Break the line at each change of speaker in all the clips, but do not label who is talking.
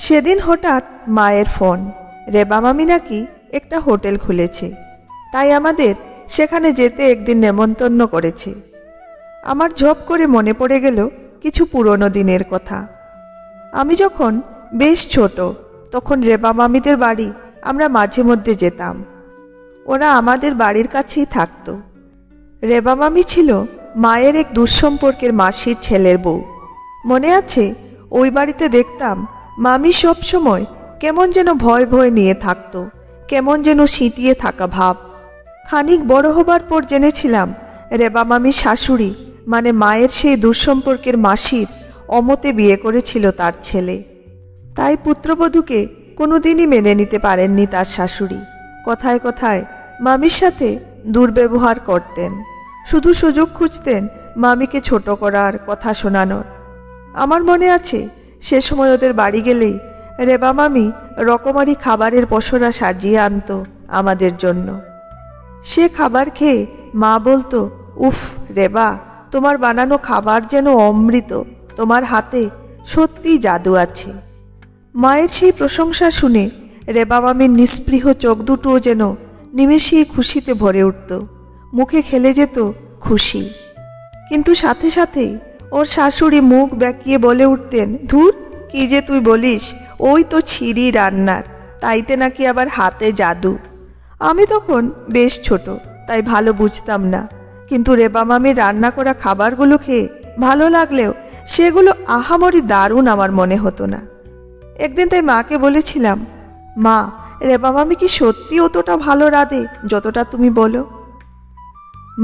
সেদিন হঠাৎ মায়ের ফোন, রেবা মামি নাকি একটা হোটেল খুলেছে, তাই আমাদের সেখানে যেতে একদিন নেমন্তন্ন করেছে। আমার ঝপ করে মনে পড়ে গেল কিছু পুরনো দিনের কথা। আমি যখন বেশ ছোট তখন রেবা মামিদের বাড়ি আমরা মাঝে মধ্যে যেতাম। ওরা আমাদের বাড়ির কাছেই থাকতো। রেবা মামি ছিল মায়ের এক দুঃসম্পর্কের মাসির ছেলের বউ। মনে আছে, ওই বাড়িতে দেখতাম মামি সব সময় কেমন যেন ভয় ভয় নিয়ে থাকতো, কেমন যেন সিঁটিয়ে থাকা ভাব। খানিক বড় হবার পর জেনেছিলাম রেবা মামির শাশুড়ি মানে মায়ের সেই দুঃসম্পর্কের মাসির অমতে বিয়ে করেছিল তার ছেলে। তাই পুত্রবধূকে কোনোদিনই মেনে নিতে পারেননি তার শাশুড়ি। কথায় কথায় মামির সাথে দুর্ব্যবহার করতেন, শুধু সুযোগ খুঁজতেন মামিকে ছোট করার, কথা শোনানোর। আমার মনে আছে, সে সময় ওদের বাড়ি গেলেই রেবা মামি রকমারি খাবারের পসরা সাজিয়ে আনতো আমাদের জন্য। সে খাবার খেয়ে মা বলতো, উফ রেবা, তোমার বানানো খাবার যেন অমৃত, তোমার হাতে সত্যি জাদু আছে। মায়ের সেই প্রশংসা শুনে রেবা মামির নিস্পৃহ চোখ দুটোও যেন নিমেষেই খুশিতে ভরে উঠত, মুখে খেলে যেত খুশি। কিন্তু সাথে সাথেই ওর শাশুড়ি মুখ বেঁকিয়ে বলে উঠতেন, ধুর, কি যে তুই বলিস, ওই তো ছিরি রান্নার, তাইতে নাকি আবার হাতে জাদু। আমি তখন বেশ ছোট, তাই ভালো বুঝতাম না, কিন্তু রেবা মামির রান্না করা খাবারগুলো খেয়ে ভালো লাগলেও সেগুলো আহামরি দারুণ আমার মনে হতো না। একদিন তাই মাকে বলেছিলাম, মা, রেবা মামি কি সত্যি অতটা ভালো রাঁধে যতটা তুমি বলো?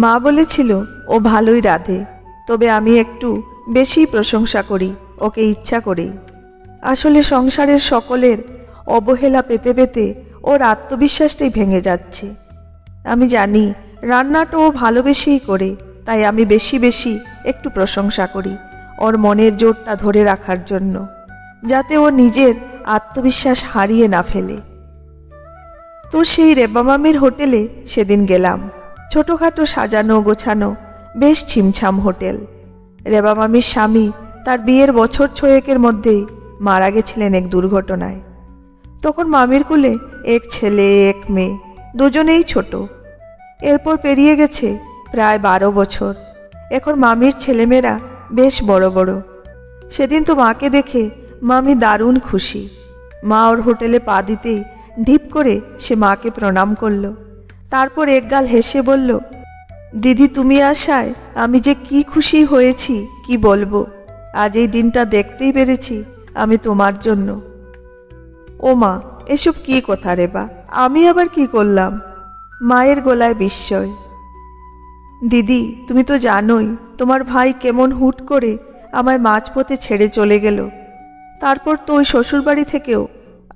মা বলেছিল, ও ভালোই রাঁধে, তবে আমি একটু বেশি প্রশংসা করি ওকে ইচ্ছা করেই। আসলে সংসারের সকলের অবহেলা পেতে পেতে ওর আত্মবিশ্বাসটাই ভেঙে যাচ্ছে। আমি জানি রান্নাটা ও ভালোবেসেই করে, তাই আমি বেশি বেশি একটু প্রশংসা করি ওর মনের জোরটা ধরে রাখার জন্য, যাতে ও নিজের আত্মবিশ্বাস হারিয়ে না ফেলে। তো সেই রেবা মামির হোটেলে সেদিন গেলাম। ছোটখাটো সাজানো গোছানো বেশ ছিমছাম হোটেল। রেবা মামির স্বামী তার বিয়ের বছর 6 মধ্যেই মারা গেছিলেন এক দুর্ঘটনায়। তখন মামির কোলে এক ছেলে এক মেয়ে, দুজনেই ছোট। এরপর পেরিয়ে গেছে প্রায় 12 বছর। এখন মামির ছেলেমেয়েরা বেশ বড় বড়। সেদিন তো মাকে দেখে মামি দারুণ খুশি। মা ওর হোটেলে পা দিতেই ঢিপ করে সে মাকে প্রণাম করল। তারপর একগাল হেসে বলল, দিদি, তুমি আসায় আমি যে কি খুশি হয়েছি কি বলবো। আজ এই দিনটা দেখতেই পেরেছি আমি তোমার জন্য। ও মা, এসব কি কথা রেবা, আমি আবার কি করলাম? মায়ের গলায় বিস্ময়। দিদি, তুমি তো জানোই তোমার ভাই কেমন হুট করে আমায় মাঝপথে ছেড়ে চলে গেল। তারপর তো ওই শ্বশুরবাড়ি থেকেও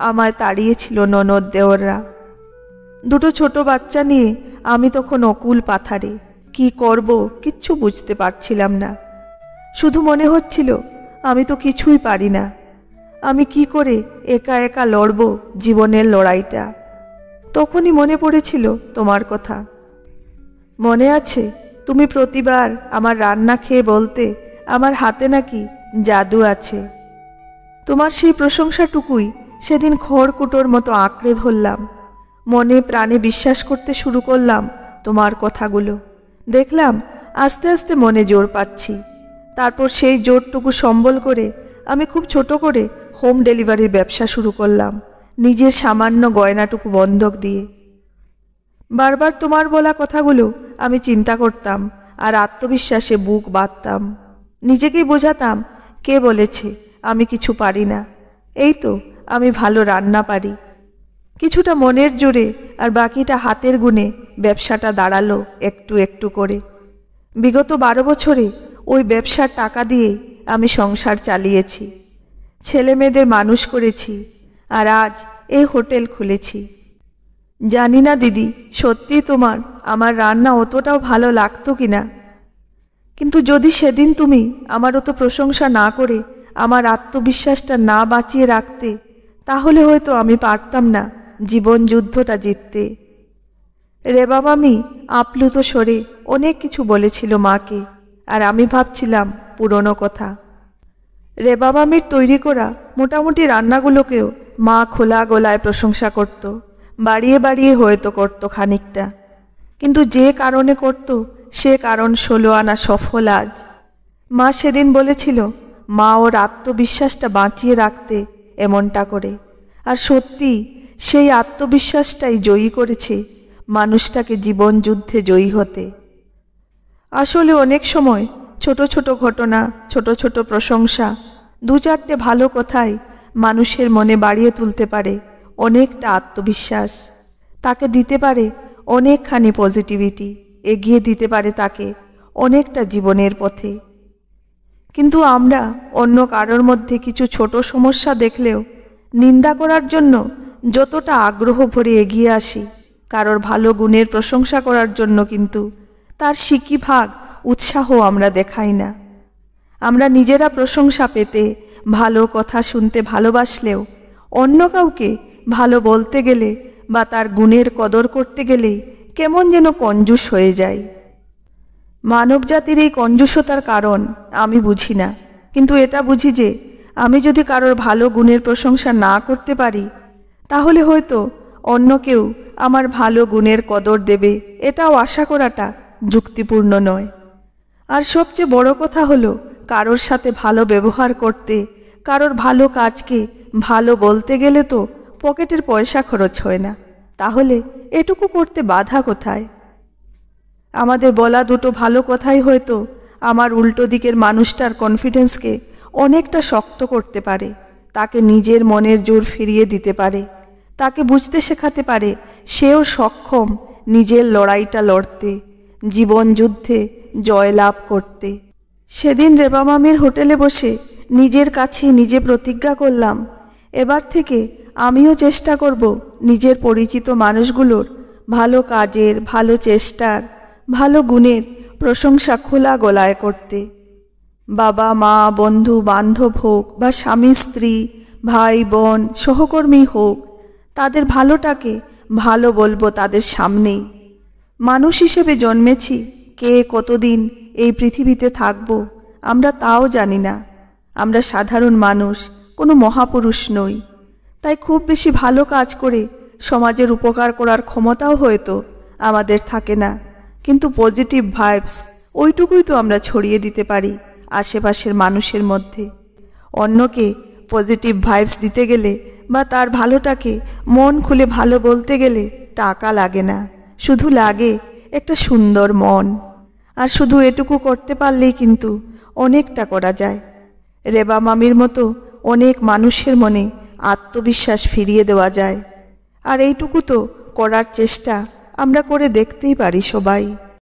আমায় তাড়িয়েছিল ননদ দেওররা। দুটো ছোট বাচ্চা নিয়ে আমি তখন অকুল পাথারে, কি করব কিচ্ছু বুঝতে পারছিলাম না। শুধু মনে হচ্ছিল আমি তো কিছুই পারি না। আমি কি করে একা একা লড়ব জীবনের লড়াইটা? তখনই মনে পড়েছিল তোমার কথা। মনে আছে, তুমি প্রতিবার আমার রান্না খেয়ে বলতে আমার হাতে নাকি জাদু আছে। তোমার সেই প্রশংসাটুকুই সেদিন খড়কুটোর মতো আঁকড়ে ধরলাম। মনে প্রাণে বিশ্বাস করতে শুরু করলাম তোমার কথাগুলো। দেখলাম আস্তে আস্তে মনে জোর পাচ্ছি। তারপর সেই জোরটুকু সম্বল করে আমি খুব ছোট করে হোম ডেলিভারির ব্যবসা শুরু করলাম, নিজের সামান্য গয়নাটুকু বন্ধক দিয়ে। বারবার তোমার বলা কথাগুলো আমি চিন্তা করতাম আর আত্মবিশ্বাসে বুক বাঁধতাম। নিজেকেই বোঝাতাম, কে বলেছে আমি কিছু পারি না? এই তো আমি ভালো রান্না পারি। কিছুটা মনের জোরে আর বাকিটা হাতের গুণে ব্যবসাটা দাঁড়ালো একটু একটু করে। বিগত 12 বছরে ওই ব্যবসার টাকা দিয়ে আমি সংসার চালিয়েছি, ছেলে মেয়েদের মানুষ করেছি, আর আজ এই হোটেল খুলেছি। জানি না দিদি, সত্যি তোমার আমার রান্না অতটাও ভালো লাগতো কিনা, কিন্তু যদি সেদিন তুমি আমার অত প্রশংসা না করে আমার আত্মবিশ্বাসটা না বাঁচিয়ে রাখতে, তাহলে হয়তো আমি পারতাম না জীবন যুদ্ধটা জিততে। রেবা মামি আপ্লুত স্বরে অনেক কিছু বলেছিল মাকে, আর আমি ভাবছিলাম পুরনো কথা। রেবা মামির তৈরি করা মোটামুটি রান্নাগুলোকেও মা খোলা গলায় প্রশংসা করত, বাড়িয়ে বাড়িয়ে হয়তো করত খানিকটা, কিন্তু যে কারণে করত সে কারণ 16 আনা সফল আজ। মা সেদিন বলেছিল মা ওর আত্মবিশ্বাসটা বাঁচিয়ে রাখতে এমনটা করে, আর সত্যি সেই আত্মবিশ্বাসটাই জয়ী করেছে মানুষটাকে জীবন যুদ্ধে জয়ী হতে। আসলে অনেক সময় ছোট ছোট ঘটনা, ছোট ছোট প্রশংসা, 2-4টে ভালো কথাই মানুষের মনে বাড়িয়ে তুলতে পারে অনেকটা আত্মবিশ্বাস, তাকে দিতে পারে অনেকখানি পজিটিভিটি, এগিয়ে দিতে পারে তাকে অনেকটা জীবনের পথে। কিন্তু আমরা অন্য কারোর মধ্যে কিছু ছোট সমস্যা দেখলেও নিন্দা করার জন্য যতটা আগ্রহ ভরে এগিয়ে আসি, কারোর ভালো গুণের প্রশংসা করার জন্য কিন্তু তার সিকিভাগ উৎসাহ আমরা দেখাই না। আমরা নিজেরা প্রশংসা পেতে, ভালো কথা শুনতে ভালোবাসলেও অন্য কাউকে ভালো বলতে গেলে বা তার গুণের কদর করতে গেলেই কেমন যেন কঞ্জুস হয়ে যায়। মানবজাতির এই কঞ্জুসতার কারণ আমি বুঝি না, কিন্তু এটা বুঝি যে আমি যদি কারোর ভালো গুণের প্রশংসা না করতে পারি, তাহলে হয়তো অন্য কেউ আমার ভালো গুণের কদর দেবে, এটাও আশা করাটা যুক্তিপূর্ণ নয়। আর সবচেয়ে বড় কথা হলো, কারোর সাথে ভালো ব্যবহার করতে, কারোর ভালো কাজকে ভালো বলতে গেলে তো পকেটের পয়সা খরচ হয় না, তাহলে এটুকু করতে বাধা কোথায়? আমাদের বলা দুটো ভালো কথাই হয়তো আমার উল্টো দিকের মানুষটার কনফিডেন্সকে অনেকটা শক্ত করতে পারে, তাকে নিজের মনের জোর ফিরিয়ে দিতে পারে, তাকে বুঝতে শেখাতে পারে সেও সক্ষম নিজের লড়াইটা লড়তে, জীবন যুদ্ধে জয়লাভ করতে। সেদিন রেবা মামির হোটেলে বসে নিজের কাছে নিজে প্রতিজ্ঞা করলাম, এবার থেকে আমিও চেষ্টা করব নিজের পরিচিত মানুষগুলোর ভালো কাজের, ভালো চেষ্টার, ভালো গুণের প্রশংসা খোলা গলায় করতে। বাবা মা, বন্ধু বান্ধব হোক বা স্বামী স্ত্রী, ভাই বোন, সহকর্মী হোক, তাদের ভালোটাকে ভালো বলবো তাদের সামনেই। মানুষ হিসেবে জন্মেছি, কে কতদিন এই পৃথিবীতে থাকবো আমরা তাও জানি না। আমরা সাধারণ মানুষ, কোনো মহাপুরুষ নই, তাই খুব বেশি ভালো কাজ করে সমাজের উপকার করার ক্ষমতাও হয়তো আমাদের থাকে না, কিন্তু পজিটিভ ভাইবস ওইটুকুই তো আমরা ছড়িয়ে দিতে পারি আশেপাশের মানুষের মধ্যে। অন্যকে পজিটিভ ভাইবস দিতে গেলে বা তার ভালোটাকে মন খুলে ভালো বলতে গেলে টাকা লাগে না, শুধু লাগে একটা সুন্দর মন। আর শুধু এটুকু করতে পারলেই কিন্তু অনেকটা করা যায়। রেবা মামির মতো অনেক মানুষের মনে আত্মবিশ্বাস ফিরিয়ে দেওয়া যায়। আর এইটুকু তো করার চেষ্টা আমরা করে দেখতেই পারি সবাই।